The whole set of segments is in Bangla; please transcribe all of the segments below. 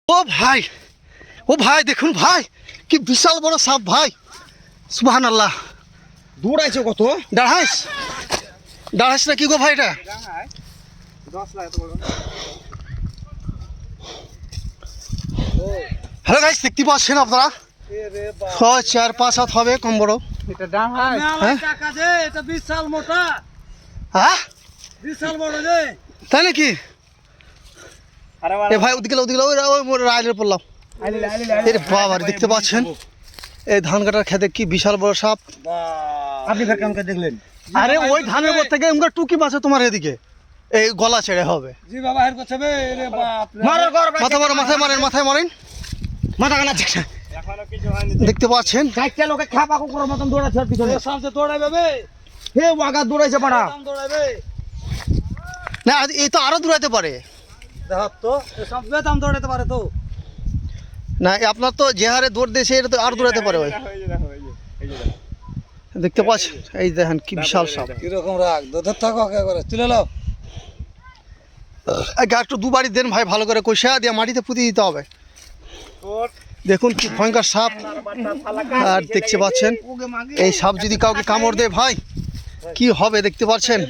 ও ভাই দেখুন ভাই কি বিশাল বড় সাপ ভাই সুবহানাল্লাহ দৌড়াইছে কত দাঁড়াইস না কি গো ভাই এটা হ্যালো গাইস দেখতে পাচ্ছেন আপনারা 6-4-5 হাত হবে কম বড় এটা ডাঙাই টাকা দে এটা বিশাল মোটা হ্যাঁ বিশাল বড় রে তাই নাকি আরে এ ভাই ওদিকে ওই মোর রাইলের পড়লাম এর বাবা দেখতে পাচ্ছেন এই ধান কাটার খেতে কি বিশাল বড় সাপ আপনি ফের কেমন করে দেখলেন আরে ওই ধানের উপর থেকে এমন টুকি মাছে তোমার এদিকে এই গলা ছেড়ে হবে জি বাবা হের করছে বে রে বাপ রে মারো কর মাথায় মারেন মাথা কানা ঠিক এখনো কিছু হয়নি দেখতে পাচ্ছেন চারটা লোকে খাপা কুকুরের মতন দৌড়াচ্ছে ওর পিছনে এ সামনে দৌড়াবে বে হে ওয়াগা দৌড়াইছে পাড়া সাম দৌড়াবে না এই তো আরো দূরাতে পারে দেখো তো এ সামনে দাম দৌড়াতে পারে তো না আপনার তো যে হারে দৌড় দিয়েছে এটা তো আরো দূরাতে পারে ভাই দেখতে পাচ্ছেন এই দেখেন কি বিশাল সাপ কি রকম রাগ ধর থাকো কে করে তুলে নাও একটু দুবারই দেন ভাই ভালো করে কষা দিয়ে মাটিতে পুঁতে দিতে হবে দেখুন কি ভয়ঙ্কর সাপ আর দেখতে পাচ্ছেন এই সাপ যদি কাউকে কামড় দেয় ভাই কি হবে দেখতে পাচ্ছেন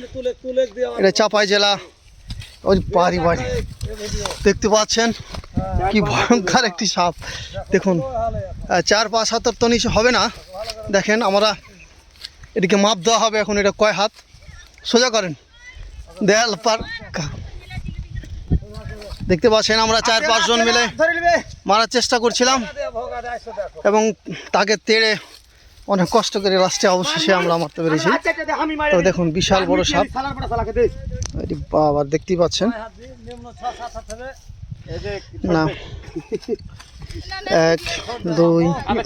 তুলে দিয়ে এটা চাপাই জেলা ওই বাড়ি দেখতে পাচ্ছেন কি ভয়ঙ্কর একটি সাপ দেখুন 4-5 হাতের তো নিচে হবে না দেখেন আমরা এদিকে মাপ দেওয়া হবে এখন এটা কয় হাত সোজা করেন দেয়াল পার দেখতে পাচ্ছেন আমরা 4-5 জন মিলে মারার চেষ্টা করছিলাম এবং তাকে তেড়ে অনেক কষ্ট করে লাস্টে অবশেষে আমরা মারতে পেরেছি তো দেখুন বিশাল বড় সাপ বাবা দেখতেই পাচ্ছেন না 1 2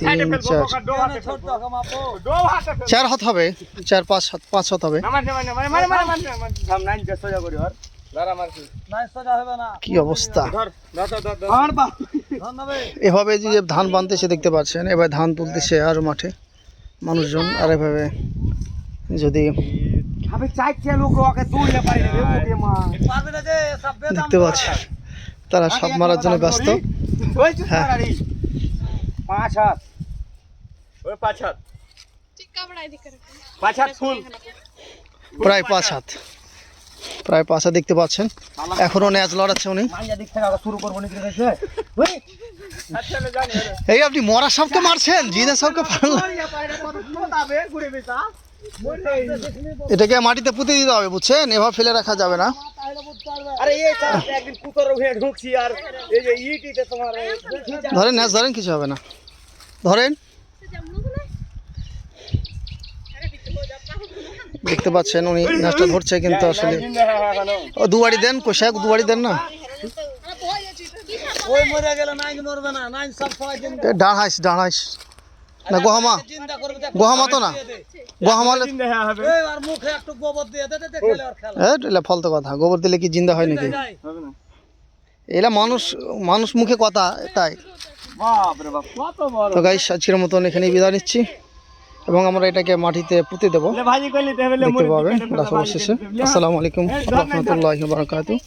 3 4 হাত হবে 4-5 হাত হবে কি অবস্থা এভাবে যে ধান বানতেছে দেখতে পাচ্ছেন এবার ধান তুলতেছে আর মাঠে মানুষজন আর এভাবে যদি দেখতে পাচ্ছেন তারা সাপ মারার জন্য ব্যস্ত হ্যাঁ 5 হাত ওই 5 হাত 5 হাত ফুল প্রায় 5 হাত দেখতে পাচ্ছেন এখনো ন্যাজ লড়াচ্ছে উনি শুরু করবো নাকি এই আপনি মরা সাপকে মারছেন জিনা সাপকে এটাকে মাটিতে পুঁতে দিতে হবে বুঝছেন এভাবে ফেলে রাখা যাবে না আরে এই একদিন কুকুরের হয়ে ঢুকছি আর এই যে ইটিতে তোমার ধরেন ন্যাজ ধরেন কিছু হবে না ধরেন দেখতে পাচ্ছেন উনি ন্যাজটা ধরছে কিন্তু আসলে ও দুবারি দেন কোষাক দুবারি দেন না ওই মরে গেল নাইন মরবে না নাইন সব সবাই দিন ডাঢ়াইস না গোহামা তো না গোহামালে এই আর মুখে একটু গোবর দিয়ে দে খেলে আর খেলা এটা ফালতু কথা গোবর দিলে কি জিন্দা হয় নাকি এলা মানুষ মুখে কথা তাই বাপ রে বাপ কত বড় তো গাইস আজকের মতন এখানেই বিদায় নিচ্ছি এবং আমরা এটাকে মাটিতে পুঁতে দেবো ভাজি করলে দেখতে পাবেন অবশেষে আসসালামু আলাইকুম ওয়া রাহমাতুল্লাহি ওয়া বারাকাতুহু